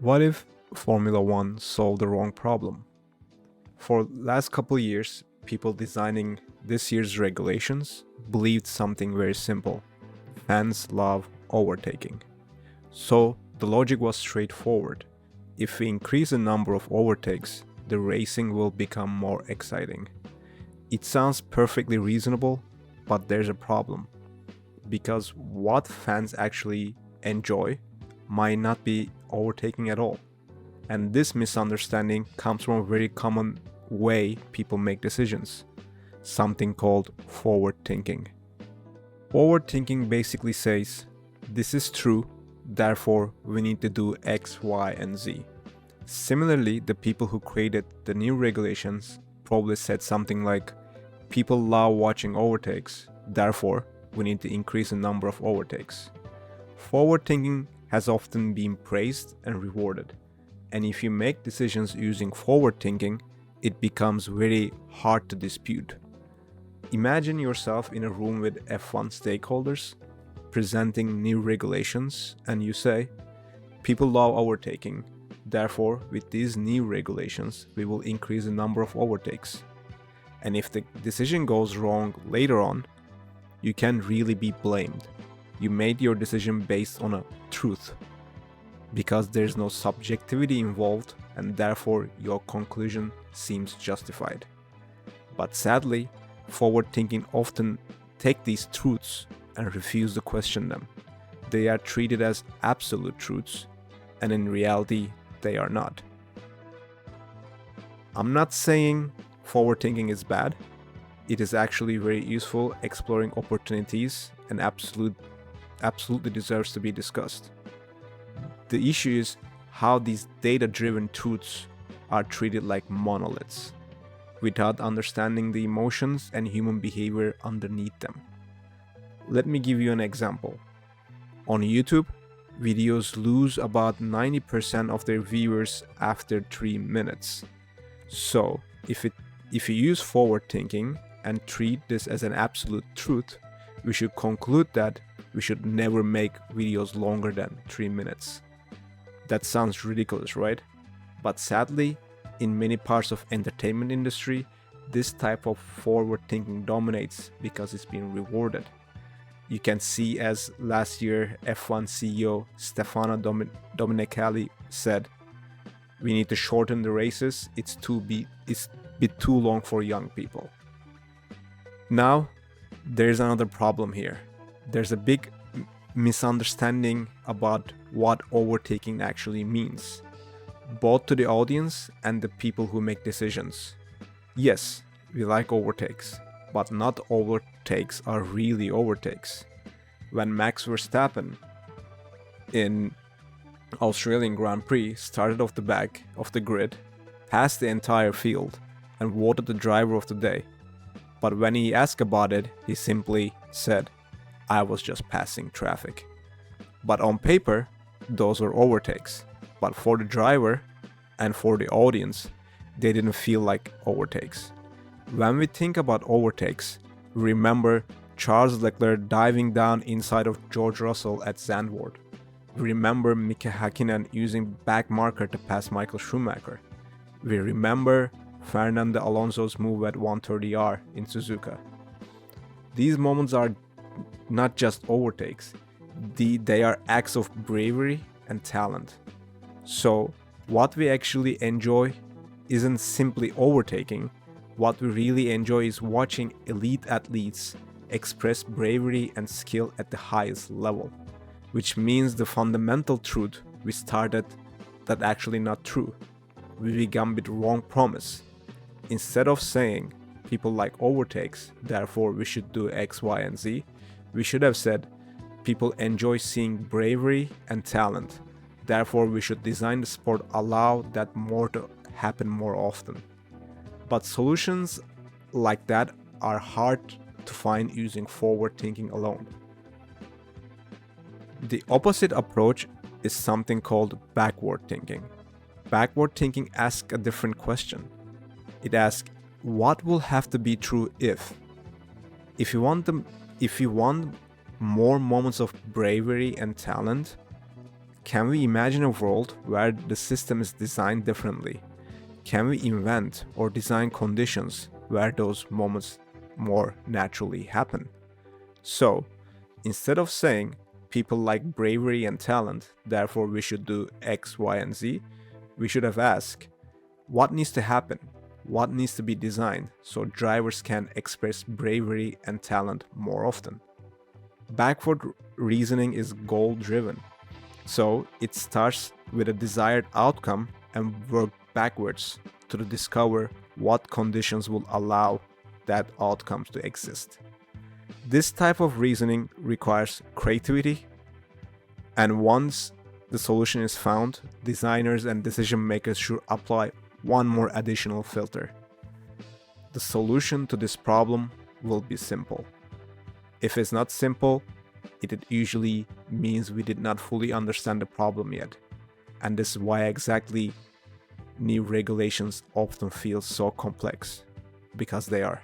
What if Formula One solved the wrong problem? For last couple years, people designing this year's regulations believed something very simple. Fans love overtaking. So the logic was straightforward. If we increase the number of overtakes, the racing will become more exciting. It sounds perfectly reasonable, but there's a problem. Because what fans actually enjoy might not be overtaking at all. And this misunderstanding comes from a very common way people make decisions, something called forward thinking. Forward thinking basically says, this is true, therefore we need to do X, Y, and Z. Similarly, the people who created the new regulations probably said something like, people love watching overtakes, therefore we need to increase the number of overtakes. Forward thinking has often been praised and rewarded. And if you make decisions using forward thinking, it becomes very hard to dispute. Imagine yourself in a room with F1 stakeholders presenting new regulations, and you say, people love overtaking, therefore, with these new regulations, we will increase the number of overtakes. And if the decision goes wrong later on, you can't really be blamed. You made your decision based on a truth, because there's no subjectivity involved, and therefore your conclusion seems justified. But sadly, forward thinking often take these truths and refuse to question them. They are treated as absolute truths, and in reality, they are not. I'm not saying forward thinking is bad. It is actually very useful, exploring opportunities, and absolutely deserves to be discussed. The issue is how these data-driven truths are treated like monoliths, without understanding the emotions and human behavior underneath them. Let me give you an example. On YouTube, videos lose about 90% of their viewers after 3 minutes. So, if you use forward thinking and treat this as an absolute truth, we should conclude that we should never make videos longer than 3 minutes. That sounds ridiculous, right? But sadly, in many parts of entertainment industry, this type of forward thinking dominates because it's being rewarded. You can see, as last year F1 CEO Stefano Domenicali said, we need to shorten the races, it's a bit too long for young people. Now, there's another problem here. There's a big misunderstanding about what overtaking actually means, both to the audience and the people who make decisions. Yes, we like overtakes, but not overtakes are really overtakes. When Max Verstappen in Australian Grand Prix started off the back of the grid, passed the entire field, and voted the driver of the day. But when he asked about it, he simply said, I was just passing traffic. But on paper, those were overtakes. But for the driver and for the audience, they didn't feel like overtakes. When we think about overtakes, we remember Charles Leclerc diving down inside of George Russell at Zandvoort. We remember Mika Hakkinen using back marker to pass Michael Schumacher. We remember Fernando Alonso's move at 130R in Suzuka. These moments are not just overtakes, they are acts of bravery and talent. So, what we actually enjoy isn't simply overtaking. What we really enjoy is watching elite athletes express bravery and skill at the highest level, which means the fundamental truth we started that actually not true. We began with wrong promise. Instead of saying people like overtakes, therefore we should do X, Y, and Z, we should have said people enjoy seeing bravery and talent, therefore we should design the sport allow that more to happen more often. But solutions like that are hard to find using forward thinking alone. The opposite approach is something called backward thinking. Backward thinking asks a different question. It asks, what will have to be true if you want more moments of bravery and talent, Can we imagine a world where the system is designed differently? Can we invent or design conditions where those moments more naturally happen? So, instead of saying people like bravery and talent, therefore we should do X, Y, and Z, we should have asked, what needs to happen? What needs to be designed so drivers can express bravery and talent more often? Backward reasoning is goal driven. So it starts with a desired outcome and work backwards to discover what conditions will allow that outcome to exist. This type of reasoning requires creativity, and once the solution is found, designers and decision makers should apply one more additional filter. The solution to this problem will be simple. If it's not simple, it usually means we did not fully understand the problem yet. And this is why exactly new regulations often feel so complex, because they are.